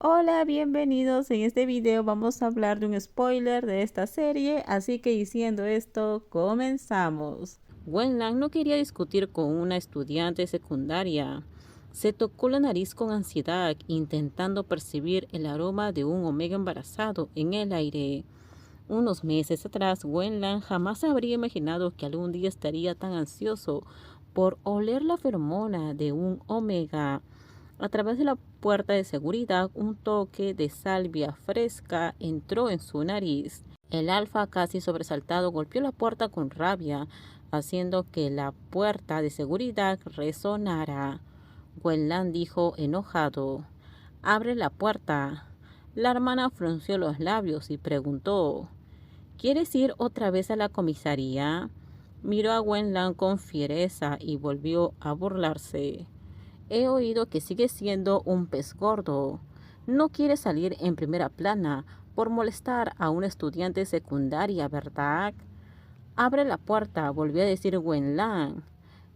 Hola, bienvenidos. En este video vamos a hablar de un spoiler de esta serie, así que diciendo esto, comenzamos. Wenlan no quería discutir con una estudiante secundaria. Se tocó la nariz con ansiedad, intentando percibir el aroma de un omega embarazado en el aire. Unos meses atrás, Wenlan jamás habría imaginado que algún día estaría tan ansioso por oler la feromona de un omega. A través de la puerta de seguridad, un toque de salvia fresca entró en su nariz. El alfa, casi sobresaltado, golpeó la puerta con rabia, haciendo que la puerta de seguridad resonara. Wenlan dijo enojado: «Abre la puerta». La hermana frunció los labios y preguntó: «¿Quieres ir otra vez a la comisaría?». Miró a Wenlan con fiereza y volvió a burlarse. «He oído que sigues siendo un pez gordo. No quieres salir en primera plana por molestar a una estudiante secundaria, ¿verdad?». «Abre la puerta», volvió a decir Wenlan.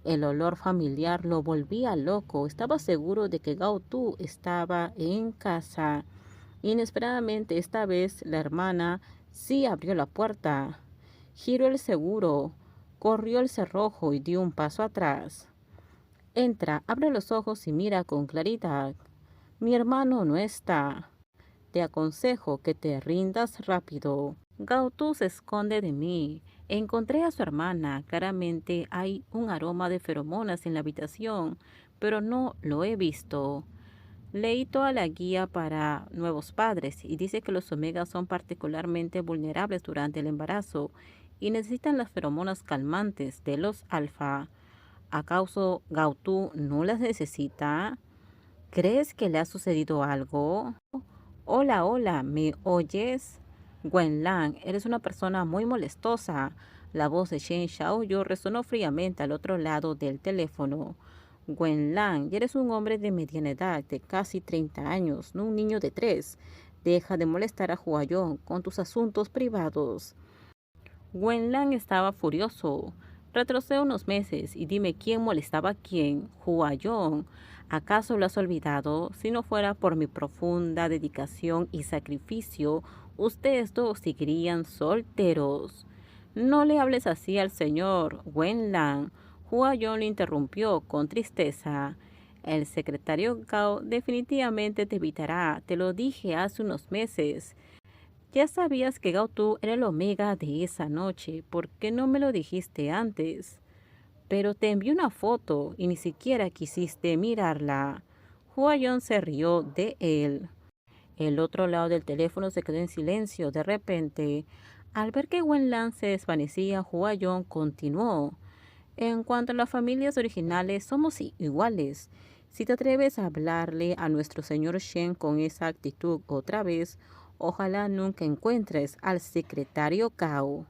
El olor familiar lo volvía loco. Estaba seguro de que Gao Tu estaba en casa. Inesperadamente, esta vez, la hermana sí abrió la puerta. Giró el seguro, corrió el cerrojo y dio un paso atrás. «Entra, abre los ojos y mira con claridad. Mi hermano no está. Te aconsejo que te rindas rápido. Gautu se esconde de mí. Encontré a su hermana. Claramente hay un aroma de feromonas en la habitación, pero no lo he visto. Leí toda la guía para nuevos padres y dice que los omegas son particularmente vulnerables durante el embarazo y necesitan las feromonas calmantes de los alfa. ¿Acaso Gautu no las necesita? ¿Crees que le ha sucedido algo? Hola, hola, ¿me oyes? Wenlan, eres una persona muy molestosa. La voz de Shen Xiaoyu resonó fríamente al otro lado del teléfono. Wenlan, eres un hombre de mediana edad, de casi 30 años, no un niño de 3. Deja de molestar a Huayong con tus asuntos privados. Wenlan estaba furioso. Retrocede unos meses y dime quién molestaba a quién. Huayong, ¿acaso lo has olvidado? Si no fuera por mi profunda dedicación y sacrificio, ustedes dos seguirían solteros. No le hables así al señor Wenlan. Huayong le interrumpió con tristeza. El secretario Gao definitivamente te evitará. Te lo dije hace unos meses. Ya sabías que Gao Tu era el omega de esa noche. ¿Por qué no me lo dijiste antes? Pero te envié una foto y ni siquiera quisiste mirarla. Huayon se rió de él. El otro lado del teléfono se quedó en silencio. De repente, al ver que Wenlan se desvanecía, Huayon continuó: «En cuanto a las familias originales, somos iguales. Si te atreves a hablarle a nuestro señor Shen con esa actitud otra vez, ojalá nunca encuentres al secretario Cao».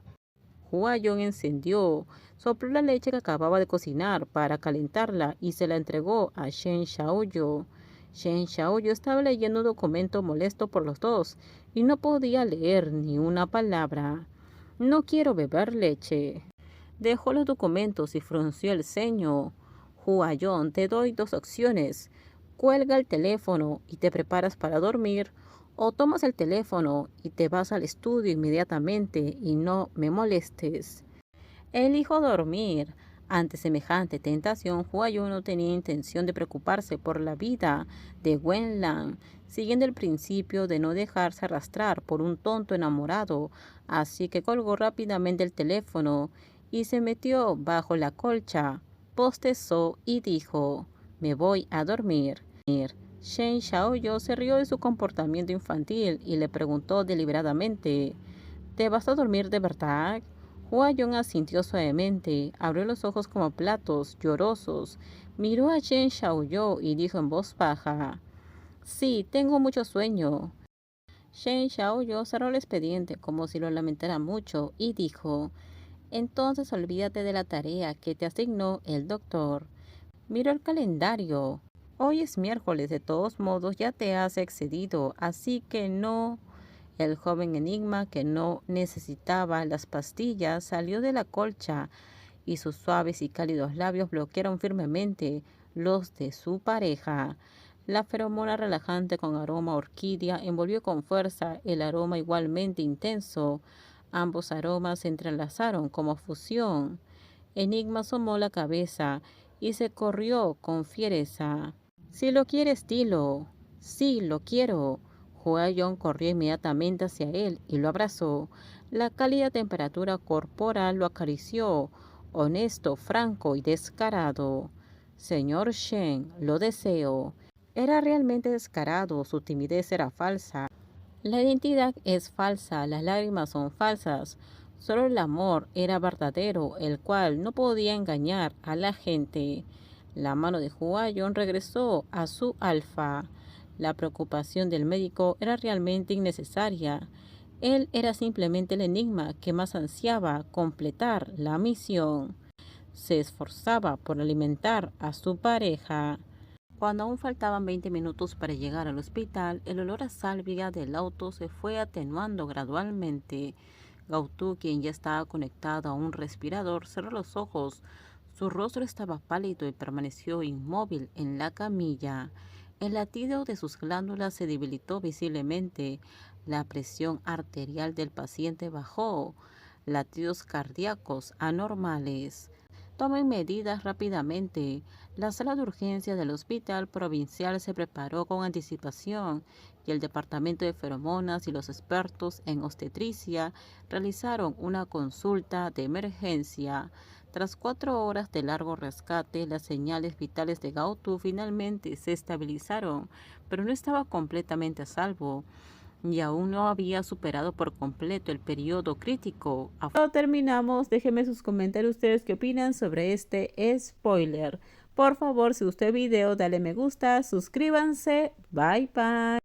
Huayong encendió, sopló la leche que acababa de cocinar para calentarla y se la entregó a Shen Xiaoyu. Shen Xiaoyu estaba leyendo un documento molesto por los dos y no podía leer ni una palabra. «No quiero beber leche». Dejó los documentos y frunció el ceño. «Huayong, te doy dos opciones. Cuelga el teléfono y te preparas para dormir, o tomas el teléfono y te vas al estudio inmediatamente y no me molestes». Elijo dormir. Ante semejante tentación, Huayong no tenía intención de preocuparse por la vida de Wenlan, siguiendo el principio de no dejarse arrastrar por un tonto enamorado, así que colgó rápidamente el teléfono y se metió bajo la colcha, bostezó y dijo: «Me voy a dormir». Shen Xiaoyu se rió de su comportamiento infantil y le preguntó deliberadamente: «¿Te vas a dormir de verdad?». Huayong asintió suavemente, abrió los ojos como platos llorosos, miró a Shen Xiaoyu y dijo en voz baja: «Sí, tengo mucho sueño». Shen Xiaoyu cerró el expediente como si lo lamentara mucho y dijo: «Entonces olvídate de la tarea que te asignó el doctor». Miró el calendario. «Hoy es miércoles, de todos modos ya te has excedido, así que no». El joven enigma, que no necesitaba las pastillas, salió de la colcha y sus suaves y cálidos labios bloquearon firmemente los de su pareja. La feromona relajante con aroma a orquídea envolvió con fuerza el aroma igualmente intenso. Ambos aromas se entrelazaron como fusión. Enigma asomó la cabeza y se corrió con fiereza. Si lo quieres, dilo. Sí, lo quiero. Huayon corrió inmediatamente hacia él y lo abrazó. La cálida temperatura corporal lo acarició, honesto, franco y descarado. Señor Shen, lo deseo. Era realmente descarado, su timidez era falsa. La identidad es falsa, las lágrimas son falsas. Solo el amor era verdadero, el cual no podía engañar a la gente. La mano de Huayon regresó a su alfa. La preocupación del médico era realmente innecesaria. Él era simplemente el enigma que más ansiaba completar la misión. Se esforzaba por alimentar a su pareja. Cuando aún faltaban 20 minutos para llegar al hospital, el olor a sálvia del auto se fue atenuando gradualmente. Gautú, quien ya estaba conectado a un respirador, cerró los ojos. Su rostro estaba pálido y permaneció inmóvil en la camilla. El latido de sus glándulas se debilitó visiblemente. La presión arterial del paciente bajó. Latidos cardíacos anormales. Tomen medidas rápidamente. La sala de urgencia del Hospital Provincial se preparó con anticipación y el Departamento de Feromonas y los expertos en obstetricia realizaron una consulta de emergencia. Tras 4 horas de largo rescate, las señales vitales de Gautú finalmente se estabilizaron, pero no estaba completamente a salvo y aún no había superado por completo el periodo crítico. Cuando terminamos, déjenme sus comentarios ustedes qué opinan sobre este spoiler. Por favor, si gustó el video, dale me gusta, suscríbanse, bye bye.